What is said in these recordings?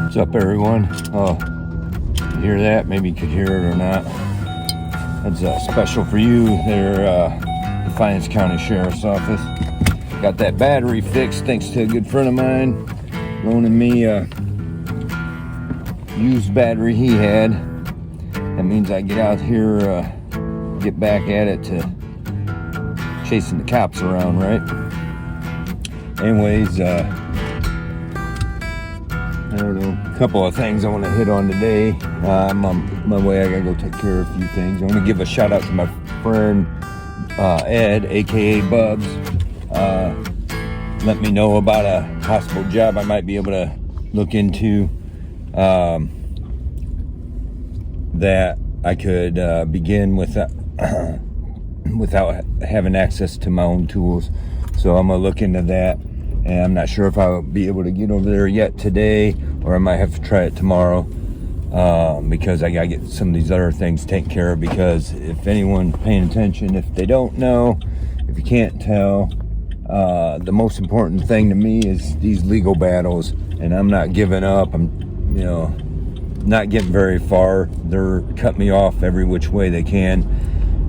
What's up, everyone? You hear that? Maybe you could hear it or not. That's special for you there, Defiance County Sheriff's Office. Got that battery fixed thanks to a good friend of mine loaning me a used battery he had. That means I get out here, get back at it to chasing the cops around, right? Anyways, I don't know, a couple of things I want to hit on today. I'm on my way. I gotta go take care of a few things. I want to give a shout out to my friend Ed, aka Bubs. Let me know about a possible job I might be able to look into that I could begin with without having access to my own tools. So I'm gonna look into that. And I'm not sure if I'll be able to get over there yet today, or I might have to try it tomorrow, because I gotta get some of these other things taken care of. Because if anyone's paying attention, if they don't know, if you can't tell, the most important thing to me is these legal battles, and I'm not giving up. I'm, not getting very far. They're cutting me off every which way they can,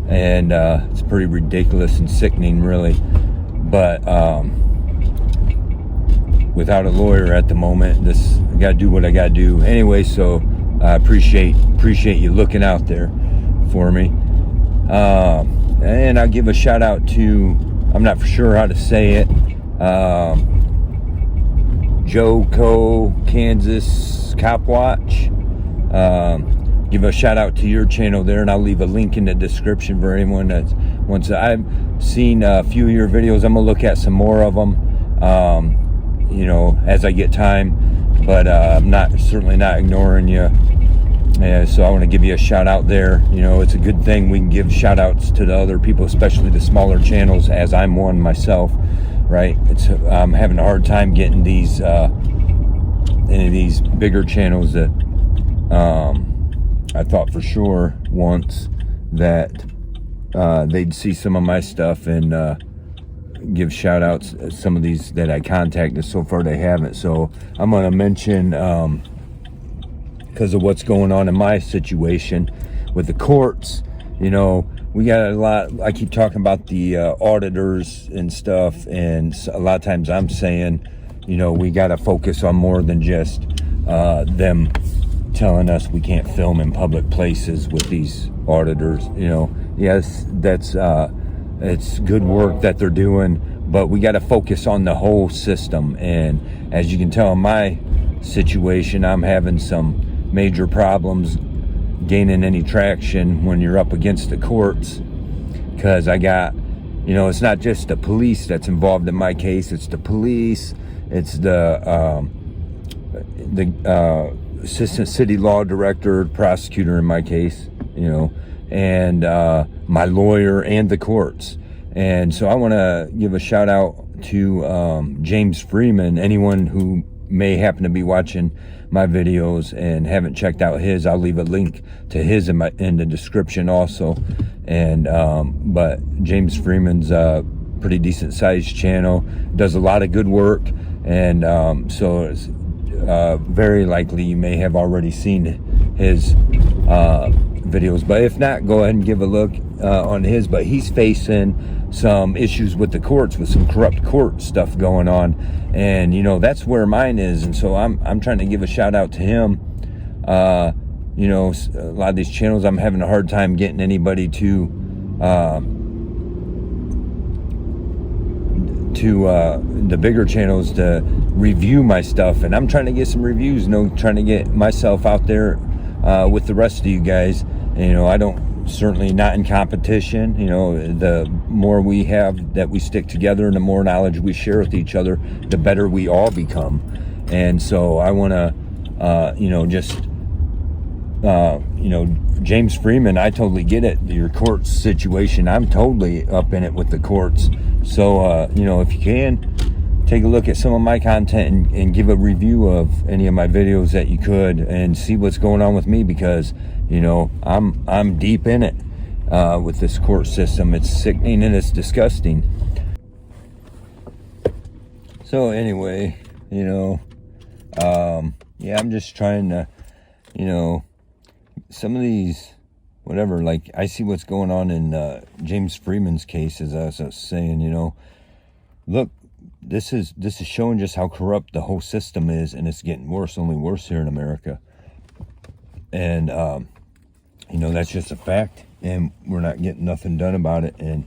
and it's pretty ridiculous and sickening, really. But without a lawyer at the moment, I gotta do what I gotta do anyway. So I appreciate you looking out there for me. And I'll give a shout out to, I'm not for sure how to say it, Joco Kansas Cop Watch. Give a shout out to your channel there, and I'll leave a link in the description for anyone that wants. I've seen a few of your videos. I'm gonna look at some more of them, as I get time, but I'm certainly not ignoring you. So I want to give you a shout out there. It's a good thing we can give shout outs to the other people, especially the smaller channels, as I'm one myself, right? I'm having a hard time getting these any of these bigger channels that I thought for sure once that they'd see some of my stuff and give shout outs. Some of these that I contacted, so far they haven't. So I'm going to mention, because of what's going on in my situation with the courts, we got a lot. I keep talking about the auditors and stuff, and a lot of times I'm saying, we got to focus on more than just them telling us we can't film in public places with these auditors. Yes, that's it's good work that they're doing, but we got to focus on the whole system. And as you can tell in my situation, I'm having some major problems gaining any traction when you're up against the courts, because I got, it's not just the police that's involved in my case. It's the police, it's the assistant city law director, prosecutor in my case, and my lawyer and the courts. And so I want to give a shout out to James Freeman. Anyone who may happen to be watching my videos and haven't checked out his, I'll leave a link to his in the description also. And but James Freeman's a pretty decent sized channel, does a lot of good work, and so it's very likely you may have already seen his videos, but if not, go ahead and give a look on his. But he's facing some issues with the courts, with some corrupt court stuff going on, and that's where mine is. And so I'm trying to give a shout out to him. A lot of these channels, I'm having a hard time getting anybody to the bigger channels to review my stuff, and I'm trying to get some reviews, trying to get myself out there with the rest of you guys. I don't, certainly not in competition. The more we have that we stick together and the more knowledge we share with each other, the better we all become. And so I want to James Freeman, I totally get it, your court situation. I'm totally up in it with the courts. So if you can, take a look at some of my content and give a review of any of my videos that you could, and see what's going on with me, because I'm deep in it with this court system. It's sickening and it's disgusting. So anyway, yeah, I'm just trying to, you know, some of these, whatever, like I see what's going on in James Freeman's case, as I was saying, you know, look, this is showing just how corrupt the whole system is, and it's getting worse, only worse here in America. And, you know, that's just a fact, and we're not getting nothing done about it. And,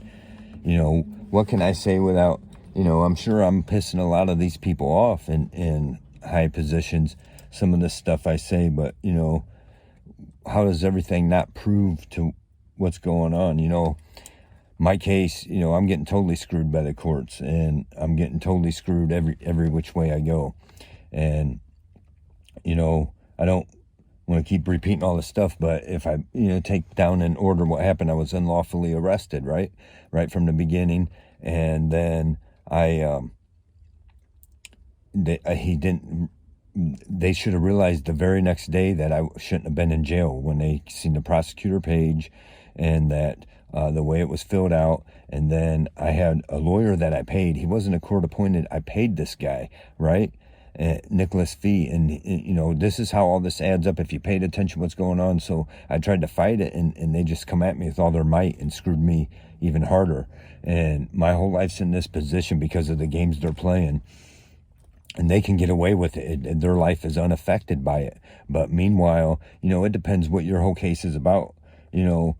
you know, what can I say without, you know, I'm sure I'm pissing a lot of these people off in high positions, some of this stuff I say, but, you know, how does everything not prove to what's going on? You know, my case, you know, I'm getting totally screwed by the courts, and I'm getting totally screwed every which way I go. And, you know, I don't want to keep repeating all this stuff, but if I, you know, take down in order what happened, I was unlawfully arrested, right from the beginning. And then they should have realized the very next day that I shouldn't have been in jail when they seen the prosecutor page, and that the way it was filled out. And then I had a lawyer that I paid. He wasn't a court appointed. I paid this guy, right? Nicholas Fee. And, you know, this is how all this adds up if you paid attention what's going on. So I tried to fight it, and they just come at me with all their might and screwed me even harder. And my whole life's in this position because of the games they're playing. And they can get away with it, and their life is unaffected by it. But meanwhile, you know, it depends what your whole case is about. You know,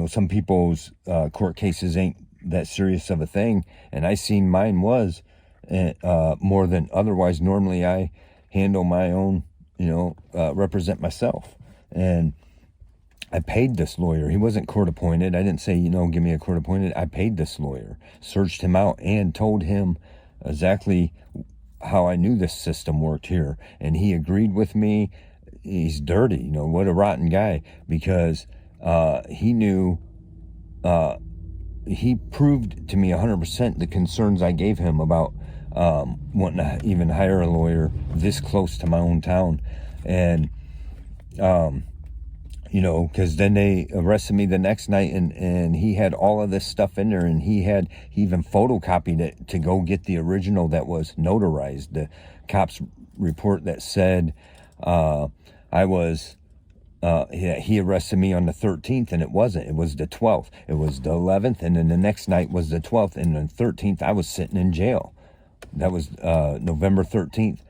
some people's court cases ain't that serious of a thing, and I seen mine was more than otherwise. Normally, I handle my own, you know, represent myself, and I paid this lawyer. He wasn't court appointed. I didn't say, you know, give me a court appointed. I paid this lawyer, searched him out, and told him exactly how I knew this system worked here. And he agreed with me. He's dirty, you know, what a rotten guy, because he knew, he proved to me 100% the concerns I gave him about wanting to even hire a lawyer this close to my own town. And, you know, because then they arrested me the next night, and he had all of this stuff in there, and he even photocopied it to go get the original that was notarized. The cops report that said he arrested me on the 13th, and it wasn't. It was the 12th. It was the 11th, and then the next night was the 12th, and the 13th I was sitting in jail. That was November 13th,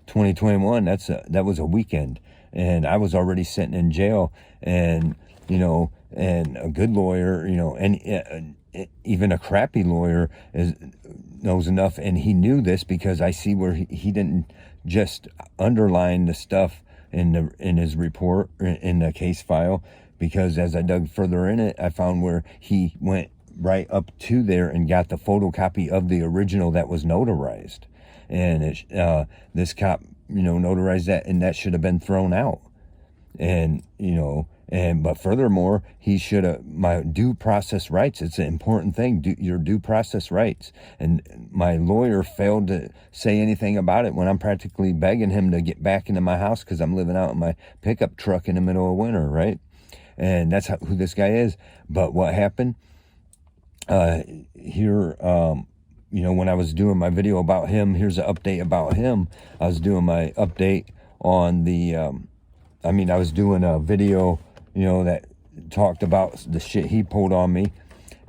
2021. That was a weekend. And I was already sitting in jail, and, you know, and a good lawyer, you know, and even a crappy lawyer knows enough. And he knew this, because I see where he didn't just underline the stuff in his report, in the case file, because as I dug further in it, I found where he went right up to there and got the photocopy of the original that was notarized. And this cop, you know, notarized that, and that should have been thrown out. And, you know, but furthermore, he should have, my due process rights, it's an important thing, your due process rights. And my lawyer failed to say anything about it when I'm practically begging him to get back into my house because I'm living out in my pickup truck in the middle of winter, right? And that's who this guy is. But what happened here, you know, when I was doing my video about him, here's an update about him. I was doing my update on the, I was doing a video, you know, that talked about the shit he pulled on me.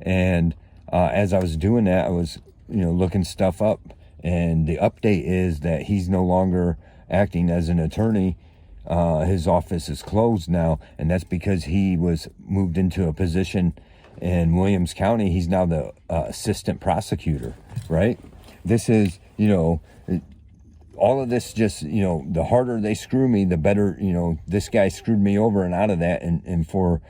And as I was doing that, I was, you know, looking stuff up. And the update is that he's no longer acting as an attorney. His office is closed now. And that's because he was moved into a position in Williams County. He's now the assistant prosecutor, right? This is, you know, all of this just, you know, the harder they screw me, the better, you know, this guy screwed me over and out of that. And for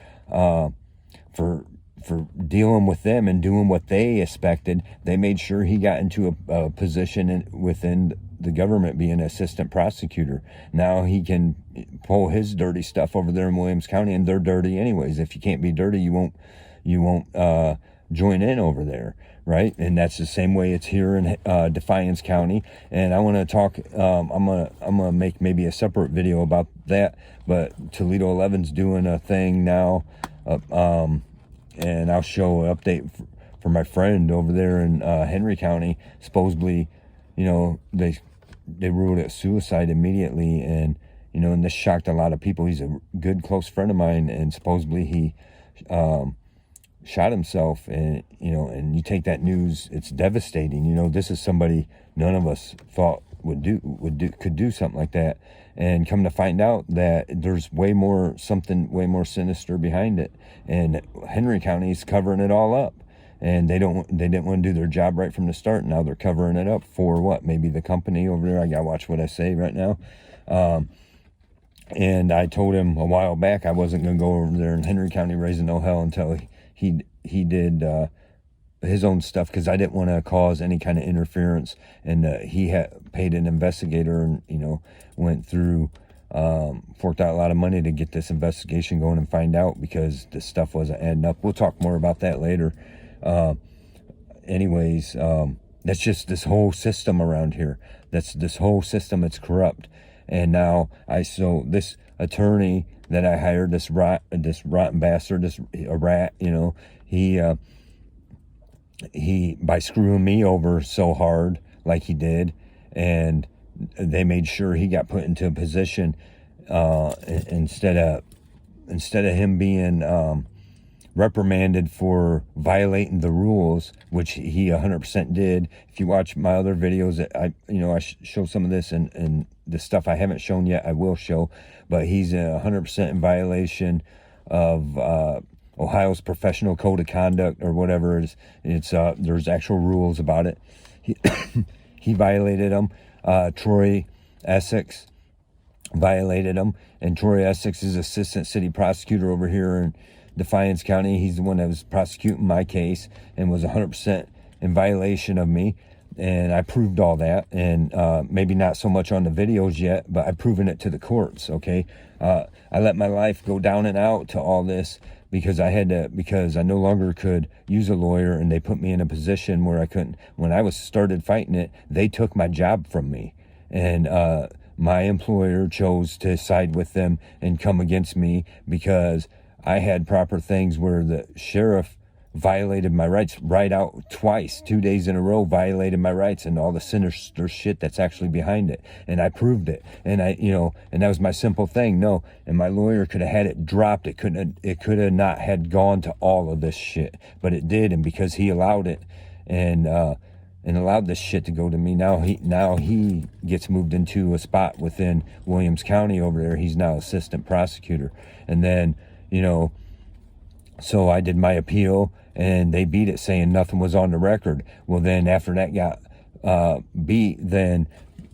dealing with them and doing what they expected, they made sure he got into a position within the government, being an assistant prosecutor. Now he can pull his dirty stuff over there in Williams County, and they're dirty anyways. If you can't be dirty, you won't join in over there, right? And that's the same way it's here in Defiance County. And I want to talk, I'm gonna make maybe a separate video about that, but Toledo 11's doing a thing now, and I'll show an update for my friend over there in Henry County. Supposedly, you know, they they ruled it suicide immediately. And and this shocked a lot of people. He's a good close friend of mine, and supposedly he shot himself. And and you take that news, it's devastating. This is somebody none of us thought could do something like that. And come to find out that there's something way more sinister behind it, and Henry County's covering it all up. And they didn't want to do their job right from the start. Now they're covering it up for what? Maybe the company over there. I gotta watch what I say right now. And I told him a while back I wasn't gonna go over there in Henry County raising no hell until he did his own stuff, because I didn't want to cause any kind of interference. And he had paid an investigator, and went through, forked out a lot of money to get this investigation going and find out, because this stuff wasn't adding up. We'll talk more about that later. Anyways, that's just this whole system around here. That's this whole system. It's corrupt. And now this attorney that I hired, this rotten bastard, a rat, he by screwing me over so hard like he did, and they made sure he got put into a position, instead of him being reprimanded for violating the rules, which he 100% did. If you watch my other videos, I show some of this, and the stuff I haven't shown yet I will show, but he's 100% in violation of Ohio's professional code of conduct, or whatever it is. It's there's actual rules about it. He violated them. Troy Essex violated them, and Troy Essex is assistant city prosecutor over here in Defiance County. He's the one that was prosecuting my case and was 100% in violation of me. And I proved all that, and maybe not so much on the videos yet, but I've proven it to the courts. Okay, I let my life go down and out to all this because I no longer could use a lawyer, and they put me in a position where I couldn't. When I started fighting it, they took my job from me, and my employer chose to side with them and come against me because I had proper things where the sheriff violated my rights right out twice, 2 days in a row, violated my rights, and all the sinister shit that's actually behind it. And I proved it. And and that was my simple thing. No. And my lawyer could have had it dropped. It could have not had gone to all of this shit, but it did. And because he allowed it, and allowed this shit to go to me, now he gets moved into a spot within Williams County over there. He's now assistant prosecutor. And then, so I did my appeal, and they beat it, saying nothing was on the record. Well, then after that got beat, then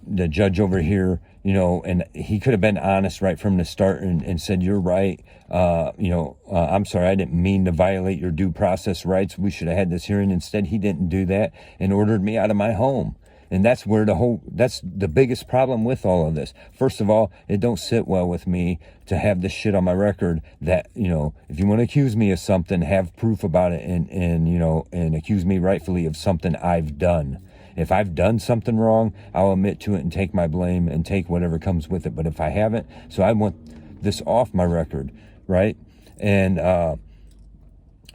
the judge over here, and he could have been honest right from the start and said, you're right. I'm sorry, I didn't mean to violate your due process rights. We should have had this hearing. Instead, he didn't do that and ordered me out of my home. And that's the biggest problem with all of this. First of all, it don't sit well with me to have this shit on my record that, if you want to accuse me of something, have proof about it, and accuse me rightfully of something I've done. If I've done something wrong, I'll admit to it and take my blame and take whatever comes with it. But if I haven't, so I want this off my record, right? And,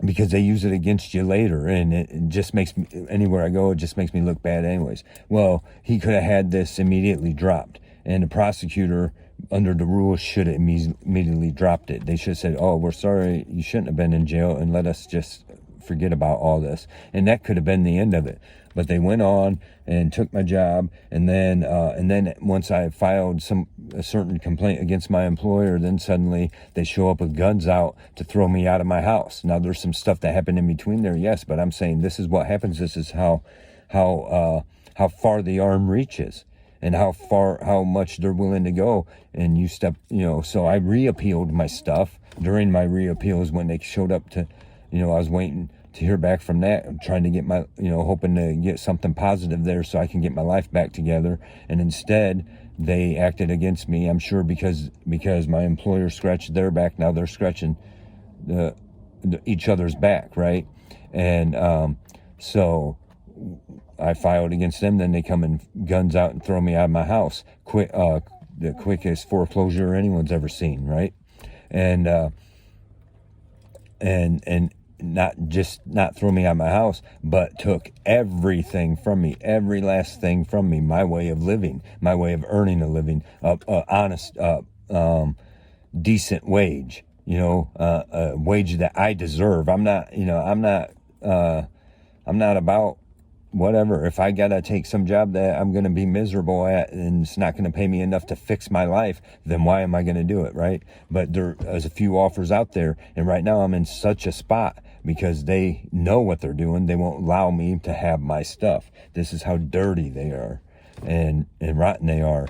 because they use it against you later, and it just makes me, anywhere I go, it just makes me look bad anyways. Well, he could have had this immediately dropped, and the prosecutor, under the rules, should have immediately dropped it. They should have said, oh, we're sorry, you shouldn't have been in jail, and let us just forget about all this. And that could have been the end of it. But they went on and took my job, and then once I filed a certain complaint against my employer, then suddenly they show up with guns out to throw me out of my house. Now there's some stuff that happened in between there, yes, but I'm saying this is what happens. This is how far the arm reaches, and how much they're willing to go. And so I reappealed my stuff. During my reappeal is when they showed up to, I was waiting to hear back from that. I'm trying to get my, hoping to get something positive there so I can get my life back together. And instead, they acted against me. I'm sure because my employer scratched their back. Now they're scratching each other's back, right? And so I filed against them. Then they come and guns out and throw me out of my house. The quickest foreclosure anyone's ever seen, right? And not throw me out of my house, but took everything from me, every last thing from me, my way of living, my way of earning a living, honest, decent wage, a wage that I deserve. I'm not about whatever. If I gotta take some job that I'm gonna be miserable at and it's not gonna pay me enough to fix my life, then why am I gonna do it, right? But there's a few offers out there, and right now I'm in such a spot because they know what they're doing. They won't allow me to have my stuff. This is how dirty they are and rotten they are.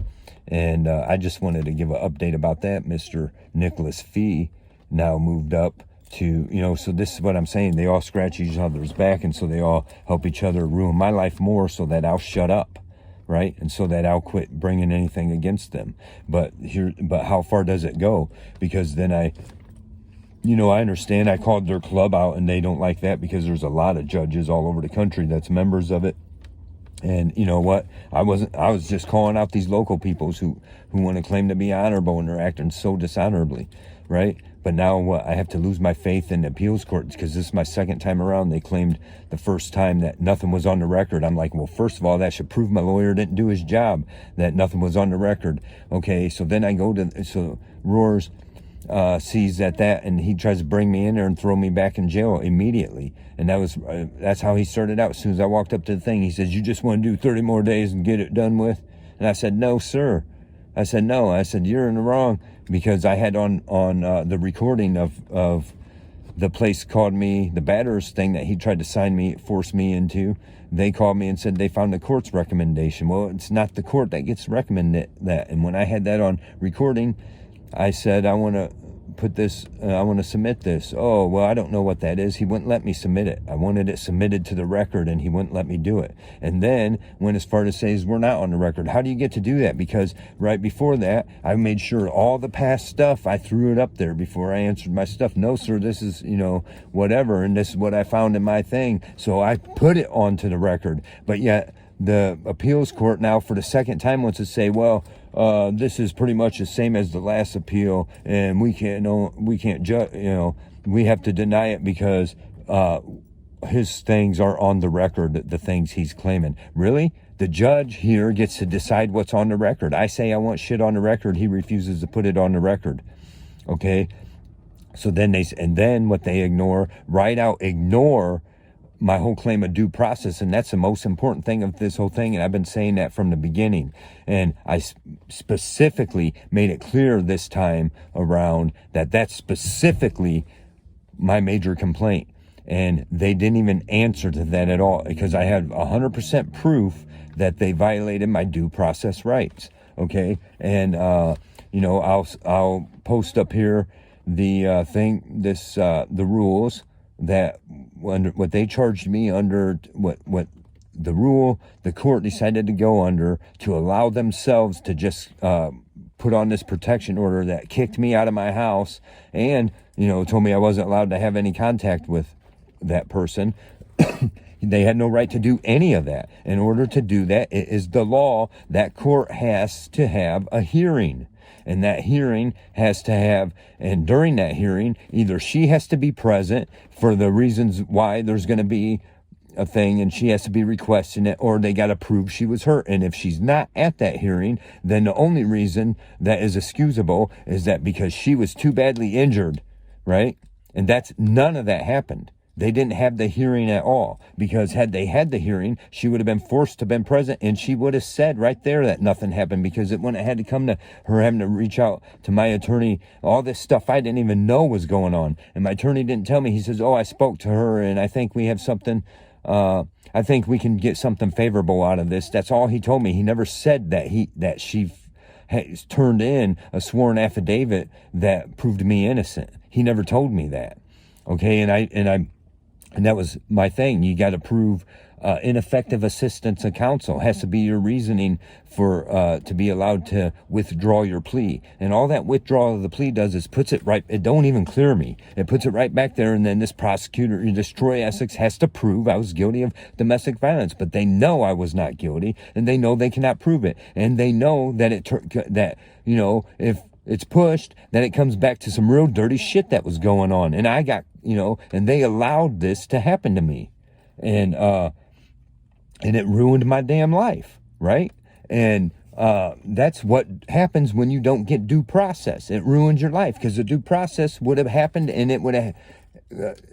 And I just wanted to give an update about that. Mr. Nicholas Fee now moved up to, so this is what I'm saying. They all scratch each other's back, and so they all help each other ruin my life more so that I'll shut up, right? And so that I'll quit bringing anything against them. But how far does it go? Because then I understand I called their club out, and they don't like that because there's a lot of judges all over the country that's members of it. And you know what? I was just calling out these local peoples who want to claim to be honorable, and they're acting so dishonorably, right? But now what? I have to lose my faith in the appeals court because this is my second time around. They claimed the first time that nothing was on the record. I'm like, well, first of all, that should prove my lawyer didn't do his job, that nothing was on the record. Okay, so then I go to, so Roars sees that, and he tries to bring me in there and throw me back in jail immediately. And that's how he started out. As soon as I walked up to the thing, he says, you just want to do 30 more days and get it done with? And I said, no, sir. I said, no. I said, you're in the wrong, because I had on the recording of the place called me, the batters thing that he tried to force me into. They called me and said they found the court's recommendation. Well, it's not the court that gets recommended that. And when I had that on recording, I said, I want to put this, I want to submit this. Oh, well, I don't know what that is. He wouldn't let me submit it. I wanted it submitted to the record, and he wouldn't let me do it. And then went as far to say, we're not on the record. How do you get to do that? Because right before that, I made sure all the past stuff, I threw it up there before I answered my stuff. No, sir, this is, whatever, and this is what I found in my thing. So I put it onto the record. But yet the appeals court now for the second time wants to say, well, this is pretty much the same as the last appeal, and we can't judge, we have to deny it because his things are on the record, the things he's claiming. Really? The judge here gets to decide what's on the record. I say I want shit on the record. He refuses to put it on the record. Okay? So then what they ignore my whole claim of due process, and that's the most important thing of this whole thing, and I've been saying that from the beginning. And I specifically made it clear this time around that that's specifically my major complaint, and they didn't even answer to that at all, because I had 100% proof that they violated my due process rights. Okay, and I'll post up here the the rules that what they charged me under, what the rule the court decided to go under to allow themselves to just put on this protection order that kicked me out of my house, and told me I wasn't allowed to have any contact with that person. They had no right to do any of that. In order to do that, it is the law that court has to have a hearing. And that hearing has to have, and during that hearing, either she has to be present for the reasons why there's going to be a thing, and she has to be requesting it, or they got to prove she was hurt. And if she's not at that hearing, then the only reason that is excusable is that because she was too badly injured, right? And none of that happened. They didn't have the hearing at all, because had they had the hearing, she would have been forced to been present, and she would have said right there that nothing happened, because it wouldn't have had to come to her having to reach out to my attorney, all this stuff I didn't even know was going on. And my attorney didn't tell me. He says, oh, I spoke to her, and I think we have something, I think we can get something favorable out of this. That's all he told me. He never said that she has turned in a sworn affidavit that proved me innocent. He never told me that. Okay, and that was my thing. You got to prove ineffective assistance of counsel. Has to be your reasoning for to be allowed to withdraw your plea. And all that withdrawal of the plea does is puts it right. It don't even clear me. It puts it right back there. And then this prosecutor, this Troy Essex, has to prove I was guilty of domestic violence. But they know I was not guilty, and they know they cannot prove it. And they know that it's pushed, then it comes back to some real dirty shit that was going on. And I got, and they allowed this to happen to me. And it ruined my damn life, right? And that's what happens when you don't get due process. It ruins your life, because the due process would have happened, and it would have,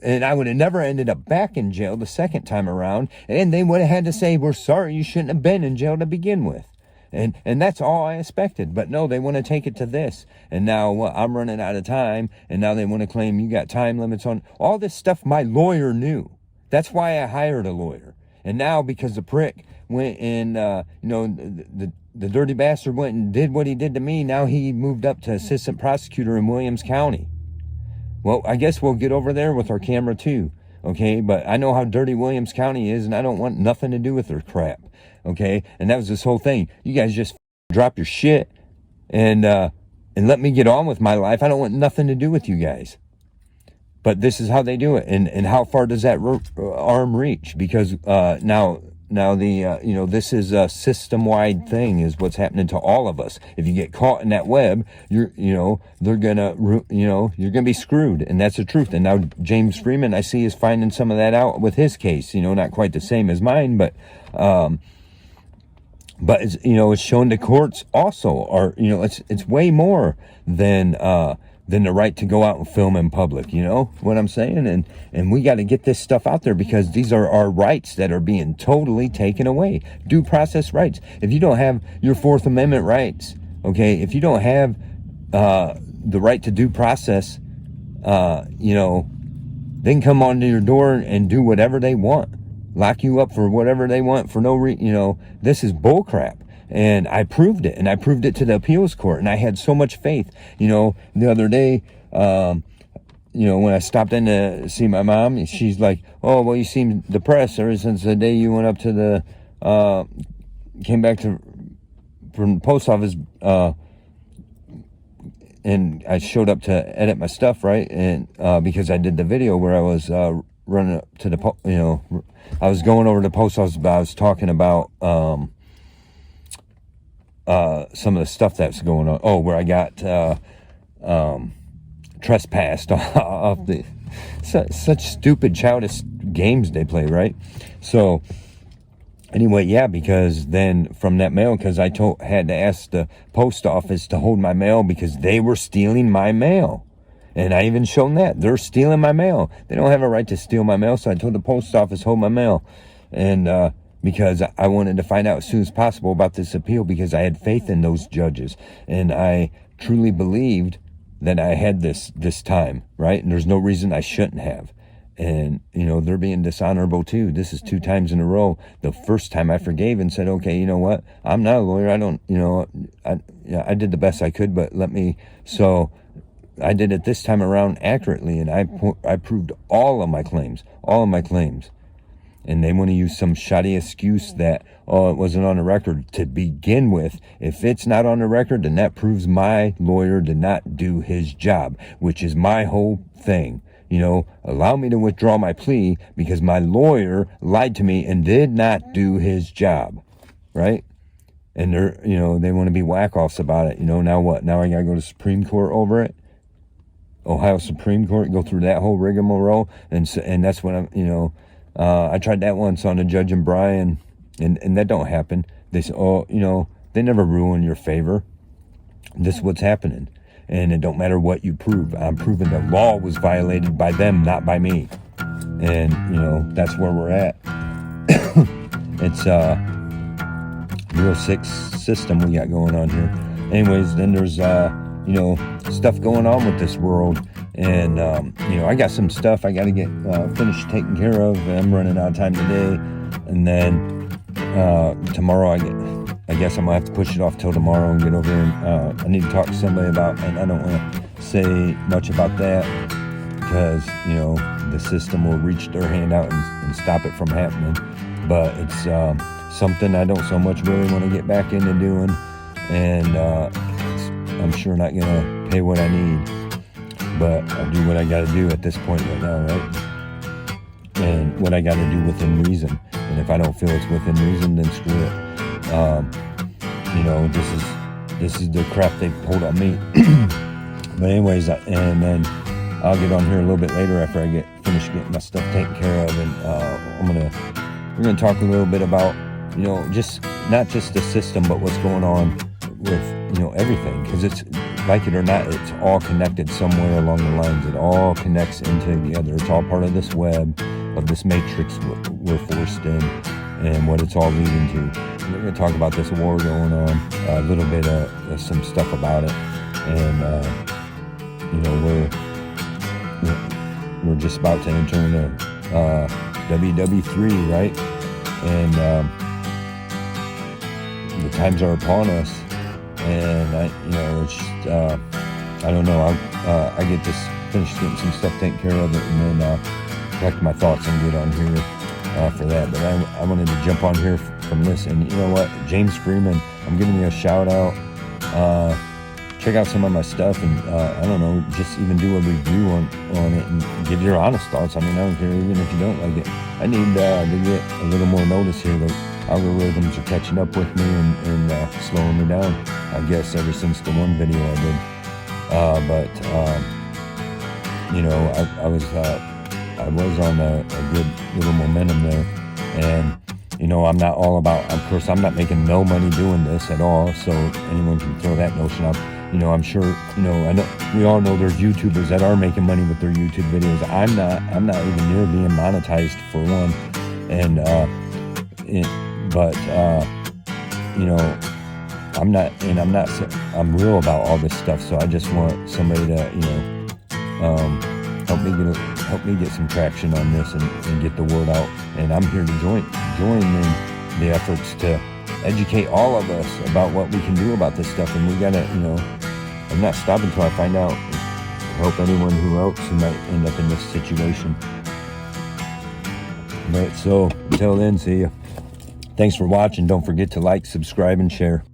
and I would have never ended up back in jail the second time around, and they would have had to say, we're sorry, you shouldn't have been in jail to begin with. And that's all I expected. But no, they want to take it to this. And now I'm running out of time, and now they want to claim you got time limits on all this stuff my lawyer knew. That's why I hired a lawyer. And now, because the prick went and, the dirty bastard went and did what he did to me, now he moved up to assistant prosecutor in Williams County. Well, I guess we'll get over there with our camera too, okay? But I know how dirty Williams County is, and I don't want nothing to do with their crap, okay? And that was this whole thing. You guys just drop your shit and let me get on with my life. I don't want nothing to do with you guys. But this is how they do it. And how far does that arm reach? Because now the this is a system-wide thing, is what's happening to all of us. If you get caught in that web, they're gonna you're gonna be screwed, and that's the truth. And now James Freeman, I see, is finding some of that out with his case. Not quite the same as mine, but it's it's shown the courts also are it's way more than the right to go out and film in public. You know what I'm saying? And we got to get this stuff out there, because these are our rights that are being totally taken away. Due process rights. If you don't have your Fourth Amendment rights, okay, if you don't have the right to due process, they can come onto your door and do whatever they want. Lock you up for whatever they want for no reason. This is bullcrap. And I proved it, and I proved it to the appeals court, and I had so much faith. The other day, when I stopped in to see my mom, she's like, oh, well, you seem depressed ever since the day you went up to came back from the post office, and I showed up to edit my stuff, right? And because I did the video where I was running up to the, I was going over to the post office, but I was talking about some of the stuff that's going on. Oh, where I got trespassed off the such stupid childish games they play, right? So anyway, yeah, because then from that mail, because I had to ask the post office to hold my mail because they were stealing my mail. And I even shown that. They're stealing my mail. They don't have a right to steal my mail, so I told the post office, hold my mail. And because I wanted to find out as soon as possible about this appeal, because I had faith in those judges. And I truly believed that I had this time, right? And there's no reason I shouldn't have. And, they're being dishonorable too. This is 2 times in a row. The first time I forgave and said, okay, you know what? I'm not a lawyer. I don't, I did the best I could, but so I did it this time around accurately, and I proved all of my claims. And they want to use some shoddy excuse that, oh, it wasn't on the record to begin with. If it's not on the record, then that proves my lawyer did not do his job, which is my whole thing. Allow me to withdraw my plea because my lawyer lied to me and did not do his job, right? And they're, they want to be whack-offs about it. Now what? Now I got to go to Supreme Court over it? Ohio Supreme Court, go through that whole rigmarole, and that's what I'm, I tried that once on a Judge and Bryan, and that don't happen. They say, they never rule in your favor. This is what's happening, and it don't matter what you prove. I'm proving the law was violated by them, not by me, and that's where we're at. It's real sick system we got going on here. Anyways, then there's stuff going on with this world, and I got some stuff I got to get finished taking care of. I'm running out of time today, and then tomorrow I guess I'm gonna have to push it off till tomorrow and get over here. And I need to talk to somebody about, and I don't want to say much about that because the system will reach their hand out and stop it from happening. But it's something I don't so much really want to get back into doing, and I'm sure not going to pay what I need, but I'll do what I got to do at this point right now, right? And what I got to do within reason. And if I don't feel it's within reason, then screw it. This is this is the crap they pulled on me. But anyways, and then I'll get on here a little bit later after I finish getting my stuff taken care of, and we're gonna talk a little bit about, you know, just not just the system, but what's going on with, you know, everything, because it's, like it or not, it's all connected somewhere along the lines. It all connects into the other. It's all part of this web, of this matrix we're forced in, and what it's all leading to. We're going to talk about this war going on, a little bit of some stuff about it, and you know, we're just about to enter into WW3, right? And the times are upon us. And you know, it's just, I don't know. I get this finished getting some stuff taken care of, and then collect my thoughts and get on here for that. But I wanted to jump on here from this, and you know what, James Freeman, I'm giving you a shout out. Check out some of my stuff, and I don't know, just even do a review on it and give your honest thoughts. I mean, I don't care even if you don't like it. I need to get a little more notice here. The algorithms are catching up with me and slowing me down, I guess, ever since the one video I did. But you know, I was on a good little momentum there, and you know, I'm not all about, of course, I'm not making no money doing this at all, so anyone can throw that notion out. You know, I'm sure, you know, I know we all know there's YouTubers that are making money with their YouTube videos. I'm not even near being monetized, for one, and but you know, I'm real about all this stuff. So I just want somebody to, you know, help me get some traction on this and get the word out. And I'm here to join in the efforts to educate all of us about what we can do about this stuff. And we gotta, you know, I'm not stopping until I find out. Help anyone who else who might end up in this situation. But so until then, see ya. Thanks for watching. Don't forget to like, subscribe, and share.